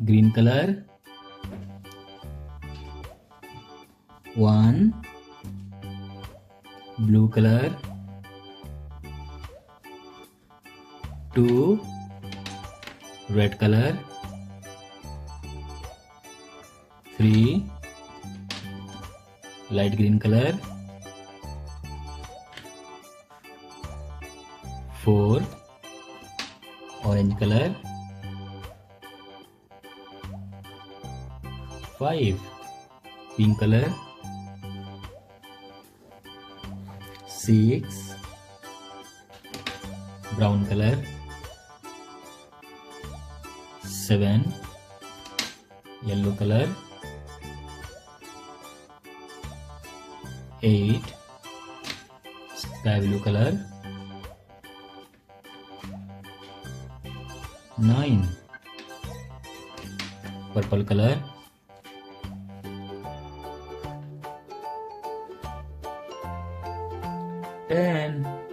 green color, 1, blue color, 2, red color, 3, light green color, 4, orange color, 5, pink color, 6, brown color, 7, yellow color, 8, sky blue color, 9, purple color, 10.